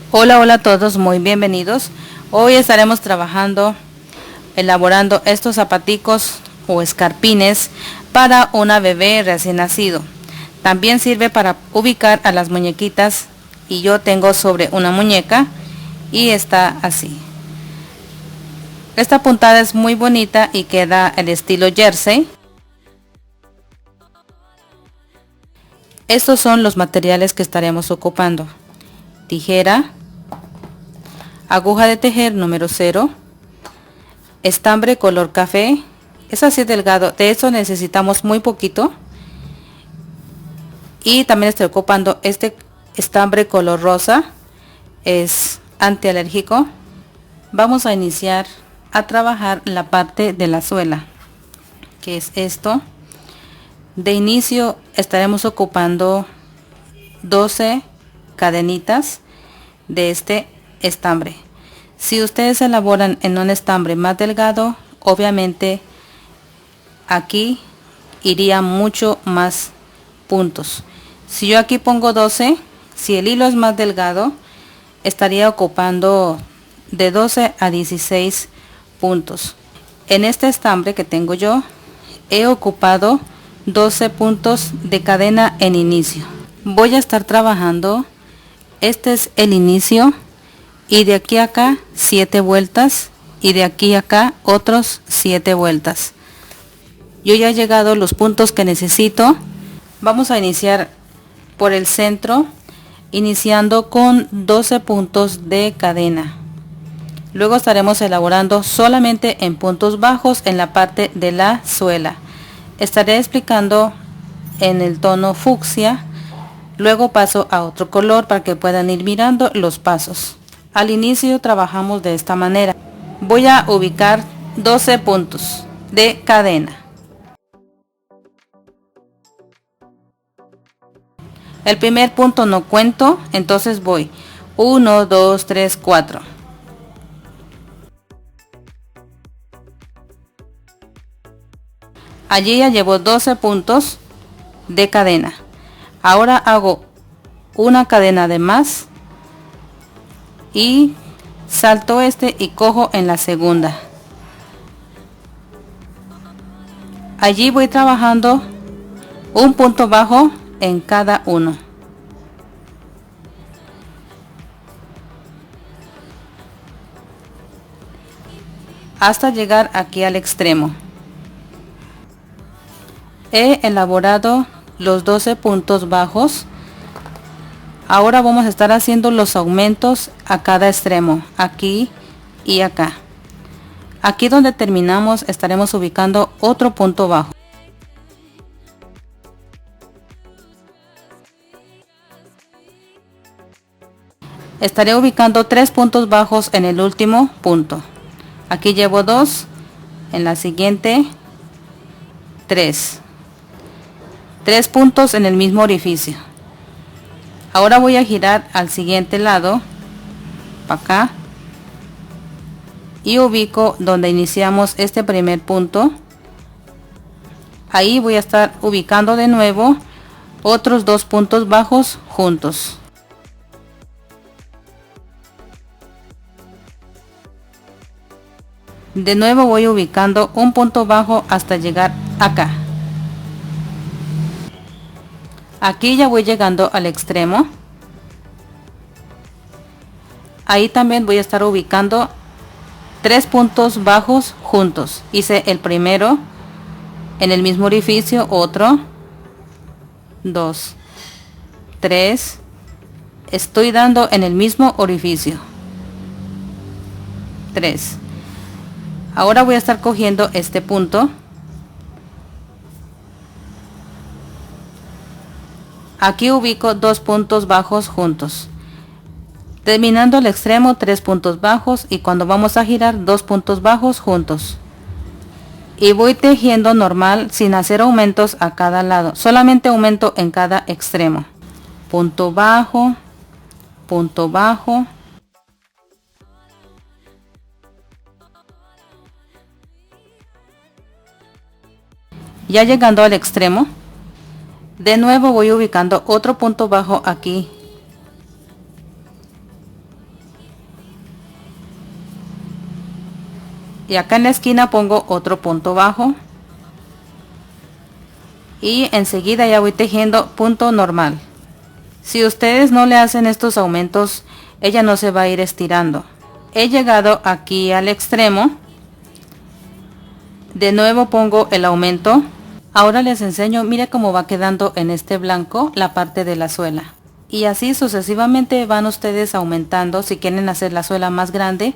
Hola, hola a todos, muy bienvenidos. Hoy estaremos trabajando, elaborando estos zapaticos o escarpines para una bebé recién nacido. También sirve para ubicar a las muñequitas y yo tengo sobre una muñeca y está así. Esta puntada es muy bonita y queda el estilo jersey. Estos son los materiales que estaremos ocupando: tijera, aguja de tejer número 0, estambre color café, es así delgado, de eso necesitamos muy poquito, y también estoy ocupando este estambre color rosa, es antialérgico. Vamos a iniciar a trabajar la parte de la suela, que es esto. De inicio estaremos ocupando 12 cadenitas de este estambre. Si ustedes elaboran en un estambre más delgado, obviamente aquí iría mucho más puntos. Si yo aquí pongo 12, si el hilo es más delgado, estaría ocupando de 12 a 16 puntos. En este estambre que tengo yo, he ocupado 12 puntos de cadena en inicio. Voy a estar trabajando, este es el inicio, y de aquí a acá 7 vueltas, y de aquí a acá otros 7 vueltas. Yo ya he llegado a los puntos que necesito. Vamos a iniciar por el centro, iniciando con 12 puntos de cadena. Luego estaremos elaborando solamente en puntos bajos en la parte de la suela. Estaré explicando en el tono fucsia, luego paso a otro color para que puedan ir mirando los pasos. Al inicio trabajamos de esta manera. Voy a ubicar 12 puntos de cadena. El primer punto no cuento, entonces voy 1, 2, 3, 4. Allí ya llevo 12 puntos de cadena. Ahora hago una cadena de más y salto este y cojo en la segunda. Allí voy trabajando un punto bajo en cada uno. Hasta llegar aquí al extremo. He elaborado los 12 puntos bajos. Ahora vamos a estar haciendo los aumentos a cada extremo, aquí y acá. Aquí donde terminamos estaremos ubicando otro punto bajo. Estaré ubicando 3 puntos bajos en el último punto. Aquí llevo 2, en la siguiente 3. 3 puntos en el mismo orificio. Ahora voy a girar al siguiente lado, para acá, y ubico donde iniciamos este primer punto. Ahí voy a estar ubicando de nuevo otros 2 puntos bajos juntos. De nuevo voy ubicando un punto bajo hasta llegar acá. Aquí ya voy llegando al extremo. Ahí también voy a estar ubicando 3 puntos bajos juntos. Hice el primero, en el mismo orificio otro, 2, 3, estoy dando en el mismo orificio, 3. Ahora voy a estar cogiendo este punto. Aquí ubico 2 puntos bajos juntos. Terminando el extremo, 3 puntos bajos, y cuando vamos a girar 2 puntos bajos juntos. Y voy tejiendo normal sin hacer aumentos a cada lado, solamente aumento en cada extremo. Punto bajo, punto bajo. Ya llegando al extremo, de nuevo voy ubicando otro punto bajo aquí. y acá en la esquina pongo otro punto bajo y enseguida ya voy tejiendo punto normal. Si ustedes no le hacen estos aumentos, ella no se va a ir estirando. He llegado aquí al extremo, de nuevo pongo el aumento. Ahora les enseño, mire cómo va quedando en este blanco la parte de la suela. Y así sucesivamente van ustedes aumentando. Si quieren hacer la suela más grande,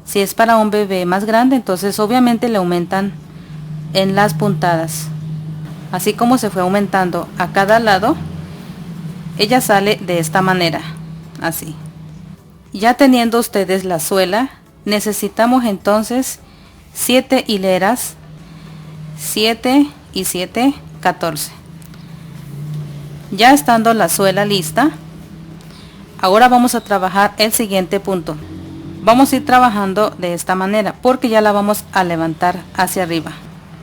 si es para un bebé más grande, entonces obviamente le aumentan en las puntadas. Así como se fue aumentando a cada lado, ella sale de esta manera, así. Ya teniendo ustedes la suela, necesitamos entonces 7 hileras, 7 y 7, 14. Ya estando la suela lista, ahora vamos a trabajar el siguiente punto. Vamos a ir trabajando de esta manera porque ya la vamos a levantar hacia arriba.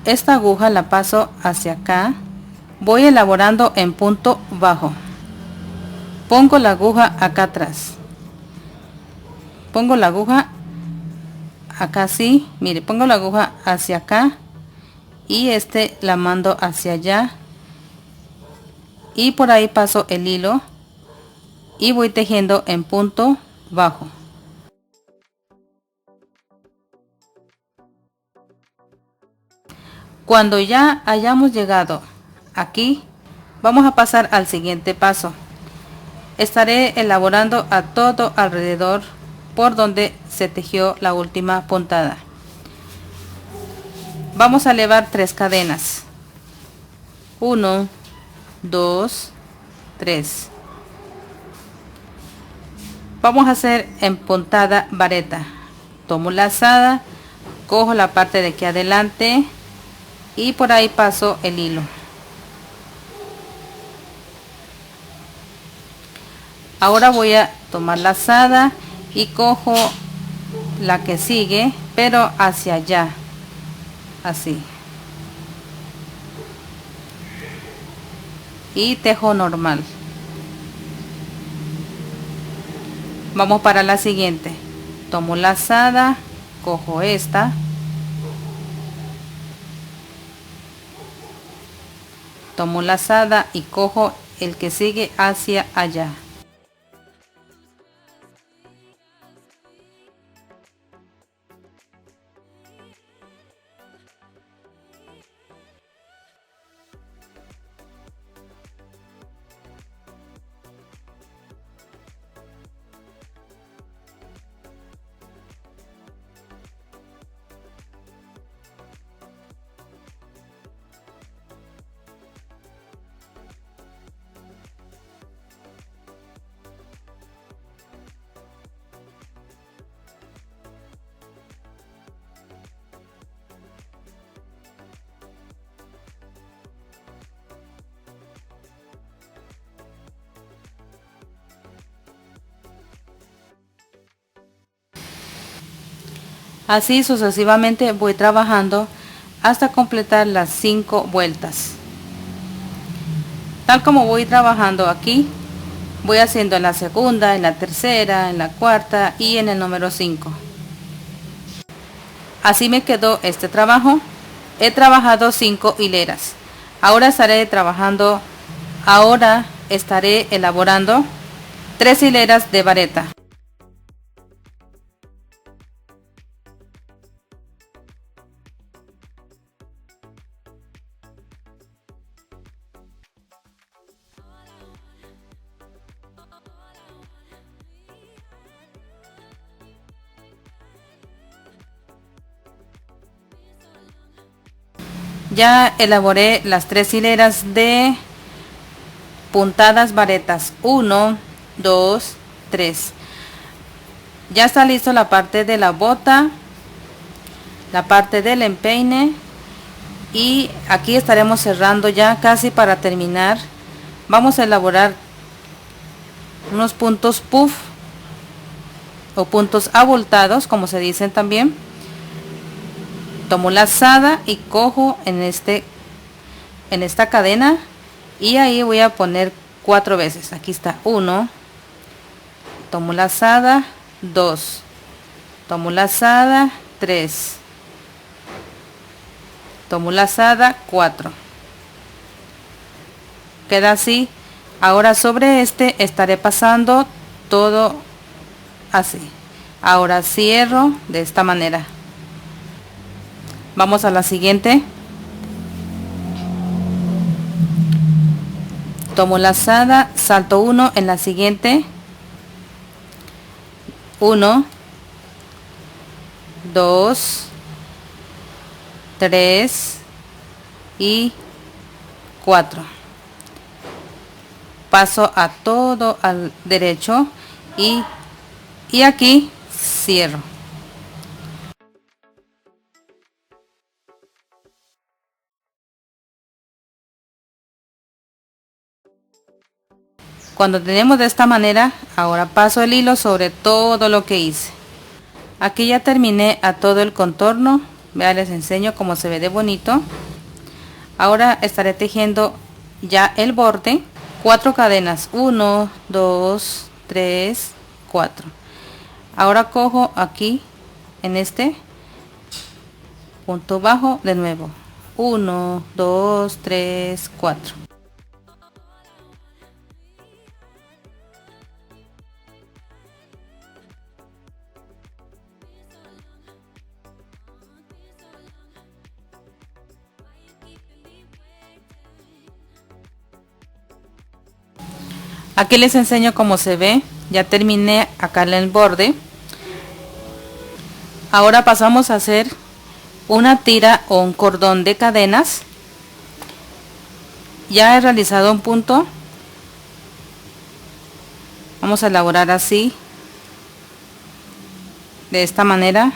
Esta aguja la paso hacia acá, voy elaborando en punto bajo. Pongo la aguja acá atrás, pongo la aguja acá así, mire, pongo la aguja hacia acá y la mando hacia allá y por ahí paso el hilo y voy tejiendo en punto bajo. Cuando ya hayamos llegado aquí, vamos a pasar al siguiente paso. Estaré elaborando a todo alrededor por donde se tejió la última puntada. Vamos a elevar 3 cadenas. 1, 2, 3. Vamos a hacer en puntada vareta. Tomo lazada, cojo la parte de aquí adelante y por ahí paso el hilo. Ahora voy a tomar lazada y cojo la que sigue, pero hacia allá, así. Y tejo normal. Vamos para la siguiente. Tomo lazada, cojo esta. Tomo lazada y cojo el que sigue hacia allá. Así sucesivamente voy trabajando hasta completar las 5 vueltas. Tal como voy trabajando aquí, voy haciendo en la segunda, en la tercera, en la cuarta y en el número 5. Así me quedó este trabajo. He trabajado 5 hileras. Ahora estaré elaborando 3 hileras de vareta. Ya elaboré las 3 hileras de puntadas varetas. 1, 2, 3. Ya está listo la parte de la bota, la parte del empeine y aquí estaremos cerrando ya casi para terminar. Vamos a elaborar unos puntos puff o puntos abultados, como se dicen también. Tomo lazada y cojo en esta cadena y ahí voy a poner 4 veces. Aquí está 1, tomo lazada, 2, tomo lazada, 3, tomo lazada 4, queda así. Ahora sobre este estaré pasando todo así. Ahora cierro de esta manera. Vamos a la siguiente. Tomo lazada, salto 1 en la siguiente. 1, 2, 3 y 4. Paso a todo al derecho y aquí cierro. Cuando tenemos de esta manera, ahora paso el hilo sobre todo lo que hice. Aquí ya terminé a todo el contorno. Vean, les enseño cómo se ve de bonito. Ahora estaré tejiendo ya el borde. 4 cadenas, 1, 2, 3, 4. Ahora cojo aquí en este punto bajo de nuevo, 1, 2, 3, 4. Aquí les enseño cómo se ve. Ya terminé acá en el borde. Ahora pasamos a hacer una tira o un cordón de cadenas. Ya he realizado un punto. Vamos a elaborar así, de esta manera.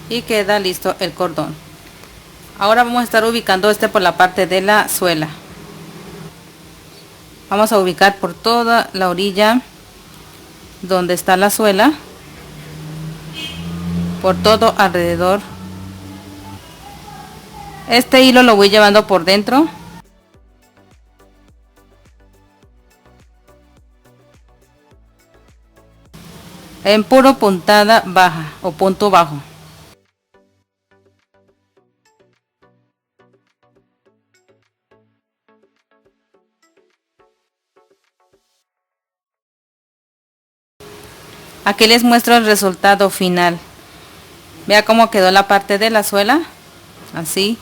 Y queda listo el cordón. Ahora vamos a estar ubicando este por la parte de la suela. Vamos a ubicar por toda la orilla donde está la suela, por todo alrededor. Este hilo lo voy llevando por dentro. En puro puntada baja o punto bajo. Aquí les muestro el resultado final. Vea cómo quedó la parte de la suela. Así,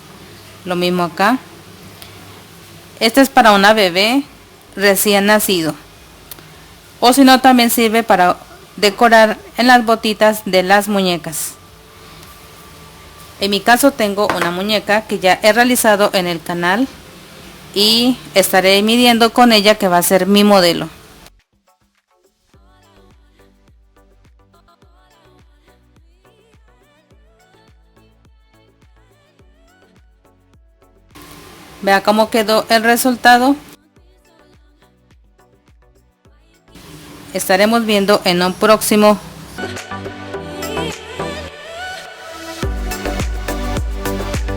lo mismo acá. Este es para una bebé recién nacido. O si no, también sirve para decorar en las botitas de las muñecas. En mi caso tengo una muñeca que ya he realizado en el canal y estaré midiendo con ella, que va a ser mi modelo. Vea cómo quedó el resultado. Estaremos viendo en un próximo